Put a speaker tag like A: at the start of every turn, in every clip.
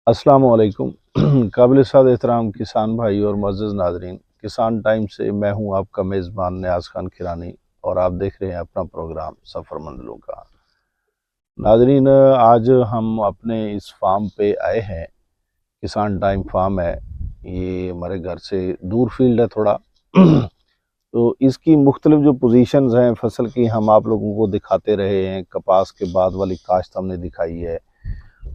A: अस्सलामुअलैकुम। काबिल साद एहतराम किसान भाई और मुअज़्ज़ज़ नाज़रीन, किसान टाइम से मैं हूं आपका मेज़बान नियाज़ खान किरानी और आप देख रहे हैं अपना प्रोग्राम सफ़र मंजिलों का। नाज़रीन, आज हम अपने इस फार्म पे आए हैं। किसान टाइम फार्म है, ये हमारे घर से दूर फील्ड है थोड़ा। तो इसकी मुख्तलिफ जो पोजीशंस हैं फसल की, हम आप लोगों को दिखाते रहे हैं। कपास के बाद वाली काश्त हमने दिखाई है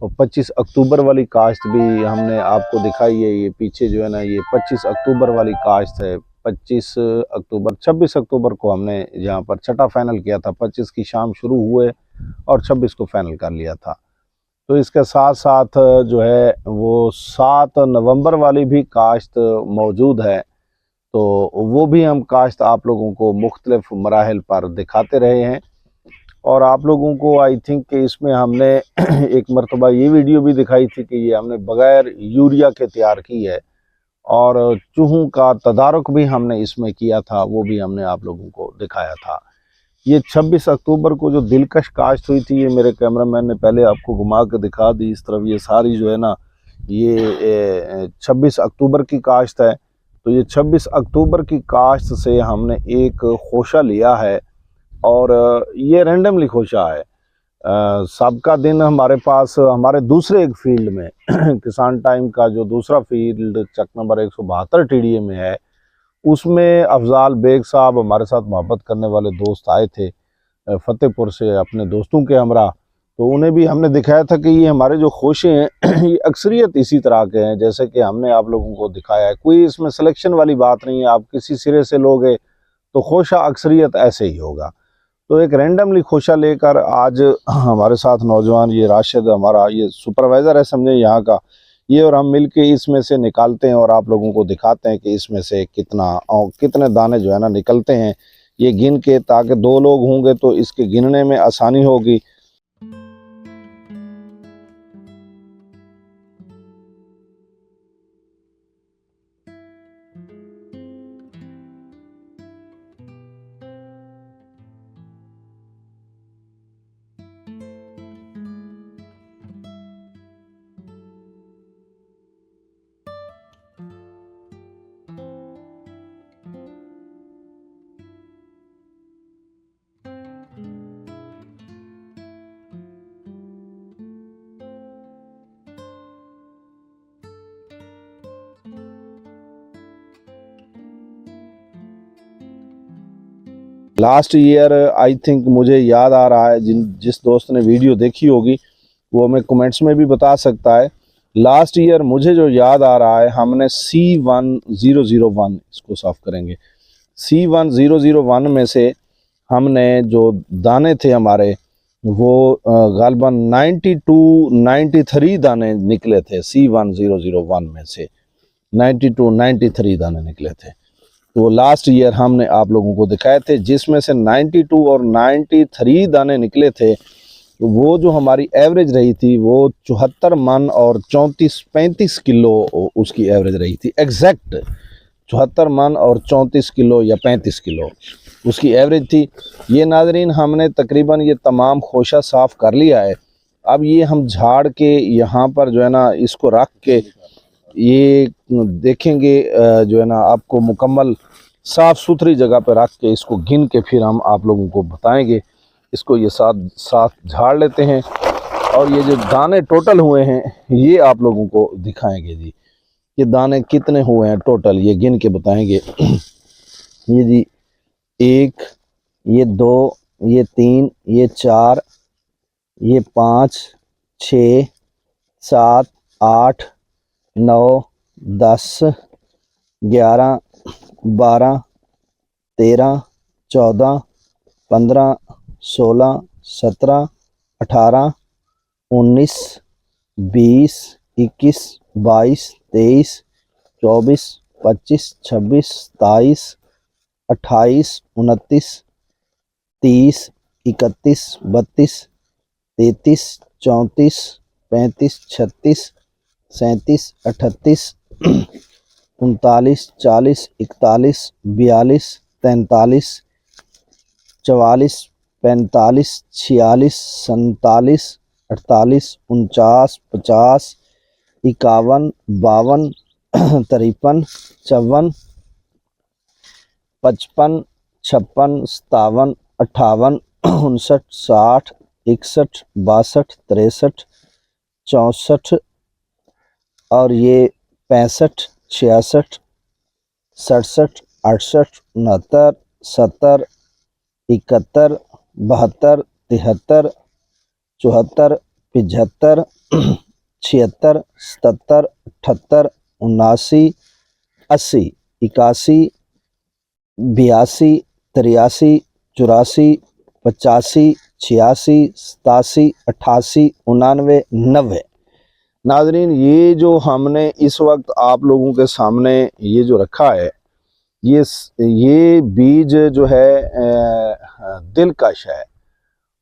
A: और 25 अक्टूबर वाली काश्त भी हमने आपको दिखाई है। ये पीछे जो है ना, ये 25 अक्टूबर वाली काश्त है। 25 अक्टूबर 26 अक्टूबर को हमने यहाँ पर छठा फाइनल किया था। 25 की शाम शुरू हुए और 26 को फाइनल कर लिया था। तो इसके साथ साथ जो है वो 7 नवंबर वाली भी काश्त मौजूद है। तो वो भी हम काश्त आप लोगों को मुख्तलिफ मराहिल पर दिखाते रहे हैं। और आप लोगों को आई थिंक कि इसमें हमने एक मरतबा ये वीडियो भी दिखाई थी कि ये हमने बग़ैर यूरिया के तैयार की है और चूहों का तदारुक भी हमने इसमें किया था, वो भी हमने आप लोगों को दिखाया था। ये 26 अक्टूबर को जो दिलकश काश्त हुई थी, ये मेरे कैमरामैन ने पहले आपको घुमा के दिखा दी इस तरफ। ये सारी जो है ना, ये 26 अक्टूबर की काश्त है। तो ये 26 अक्टूबर की काश्त से हमने एक खोशा लिया है और ये रैंडमली खोशा है। सबका दिन हमारे पास हमारे दूसरे एक फील्ड में किसान टाइम का जो दूसरा फील्ड चक नंबर 172 टीडीए में है, उसमें अफजाल बेग साहब हमारे साथ मोहब्बत करने वाले दोस्त आए थे फतेहपुर से अपने दोस्तों के हमरा। तो उन्हें भी हमने दिखाया था कि ये हमारे जो खोशे हैं ये अक्सरियत इसी तरह के हैं जैसे कि हमने आप लोगों को दिखाया है। कोई इसमें सिलेक्शन वाली बात नहीं है, आप किसी सिरे से लोगे तो खोशा अक्सरियत ऐसे ही होगा। तो एक रैंडमली खोशा लेकर आज हमारे साथ नौजवान ये राशिद हमारा ये सुपरवाइज़र है समझे यहाँ का, ये और हम मिलके इसमें से निकालते हैं और आप लोगों को दिखाते हैं कि इसमें से कितना और कितने दाने जो है ना निकलते हैं, ये गिन के, ताकि दो लोग होंगे तो इसके गिनने में आसानी होगी। लास्ट ईयर आई थिंक मुझे याद आ रहा है, जिस दोस्त ने वीडियो देखी होगी वो हमें कमेंट्स में भी बता सकता है। लास्ट ईयर मुझे जो याद आ रहा है, हमने C1001, इसको साफ करेंगे, C1001 में से हमने जो दाने थे हमारे वो गालबन 92-93 दाने निकले थे। C1001 में से 92-93 दाने निकले थे। तो लास्ट ईयर हमने आप लोगों को दिखाए थे, जिसमें से 92 और 93 दाने निकले थे। तो वो जो हमारी एवरेज रही थी वो 74 मन और 34-35 किलो उसकी एवरेज रही थी। एग्जैक्ट 74 मन और 34 किलो या 35 किलो उसकी एवरेज थी। ये नाजरीन, हमने तकरीबन ये तमाम खोशा साफ़ कर लिया है। अब ये हम झाड़ के यहाँ पर जो है ना इसको रख के ये देखेंगे, जो है ना आपको मुकम्मल साफ़ सुथरी जगह पर रख के इसको गिन के फिर हम आप लोगों को बताएंगे। इसको ये साथ साथ झाड़ लेते हैं और ये जो दाने टोटल हुए हैं ये आप लोगों को दिखाएंगे जी। ये दाने कितने हुए हैं टोटल ये गिन के बताएंगे। ये जी 1, ये 2, ये 3, ये 4, ये 5, 6, 7, 8, 9, 10, 11, 12, 13, 14, 15, 16, 17, 18, 19, 20, 21, 22, 23, 24, 25, 26, 27, 28, 29, 30, 31, 32, 33, 34, 35, 36, 37, 38, 39, 40, 41, 42, 43, 44, 45, 46, 47, 48, 49, 50, 51, 52, 53, 54, 55, 56, 57, 58, 59, 60, 61, 62, 63, 64 और ये 65, 66, 67, 68, 69, 70, 71, 72, 73, 74, 75, 76, 77, 78, 79, 80, 81, 82, 83, 84, 85, 86, 87, 88, 99, 90। नाजरीन, ये जो हमने इस वक्त आप लोगों के सामने ये जो रखा है, ये बीज जो है दिलकश है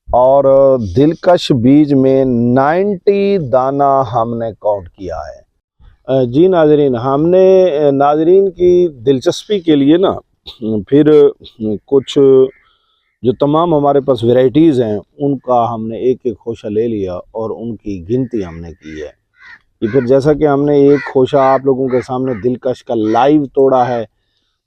A: और दिलकश बीज में 90 दाना हमने काउंट किया है। जी नाजरीन, हमने नाजरीन की दिलचस्पी के लिए ना फिर कुछ जो तमाम हमारे पास वैरायटीज़ हैं उनका हमने एक एक खोशा ले लिया और उनकी गिनती हमने की है। कि फिर जैसा कि हमने एक खोशा आप लोगों के सामने दिलकश का लाइव तोड़ा है,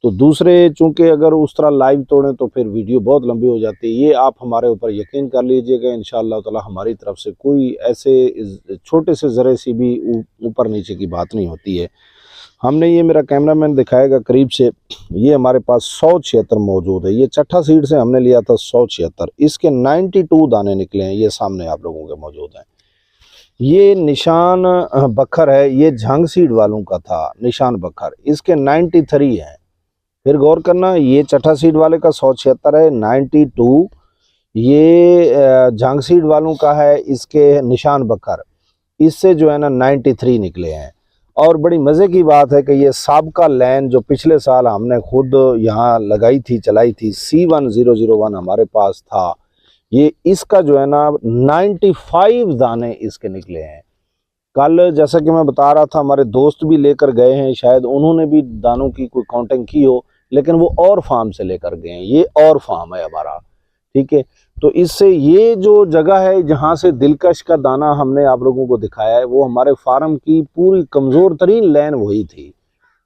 A: तो दूसरे चूंकि अगर उस तरह लाइव तोड़ें तो फिर वीडियो बहुत लंबी हो जाती है। ये आप हमारे ऊपर यकीन कर लीजिएगा, इंशाअल्लाह ताला हमारी तरफ से कोई ऐसे छोटे से ज़रे सी भी ऊपर नीचे की बात नहीं होती है। हमने ये, मेरा कैमरामैन दिखाएगा करीब से, ये हमारे पास 176 मौजूद है। ये चट्ठा सीड से हमने लिया था 176, इसके 92 दाने निकले हैं, ये सामने आप लोगों के मौजूद हैं। ये निशान बखर है, ये झंग सीड वालों का था निशान बखर, इसके 93 हैं। फिर गौर करना, ये चट्ठा सीड वाले का 176 है, 92 ये झांग सीड वालों का है, इसके निशान बखर, इससे जो है ना 93 निकले हैं। और बड़ी मज़े की बात है कि ये साबका लैन जो पिछले साल हमने खुद यहाँ लगाई थी, चलाई थी, C1001 हमारे पास था, ये इसका जो है ना 95 दाने इसके निकले हैं। कल जैसा कि मैं बता रहा था, हमारे दोस्त भी लेकर गए हैं, शायद उन्होंने भी दानों की कोई काउंटिंग की हो, लेकिन वो और फार्म से लेकर गए हैं। ये और फार्म है हमारा, ठीक है। तो इससे ये जो जगह है जहाँ से दिलकश का दाना हमने आप लोगों को दिखाया है, वो हमारे फार्म की पूरी कमज़ोर तरीन लाइन वही थी,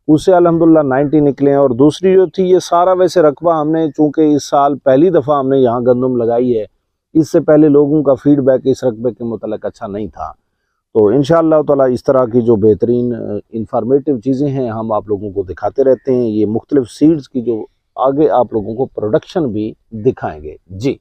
A: उससे अल्हम्दुलिल्लाह 90 निकले हैं। और दूसरी जो थी, ये सारा वैसे रकबा हमने, चूँकि इस साल पहली दफ़ा हमने यहाँ गंदम लगाई है, इससे पहले लोगों का फीडबैक इस रकबे के मुतल्लिक़ अच्छा नहीं था। तो इंशाअल्लाह ताला इस तरह की जो बेहतरीन इंफॉर्मेटिव चीज़ें हैं हम आप लोगों को दिखाते रहते हैं। ये मुख्तलिफ सीड्स की जो आगे आप लोगों को प्रोडक्शन भी दिखाएंगे। जी।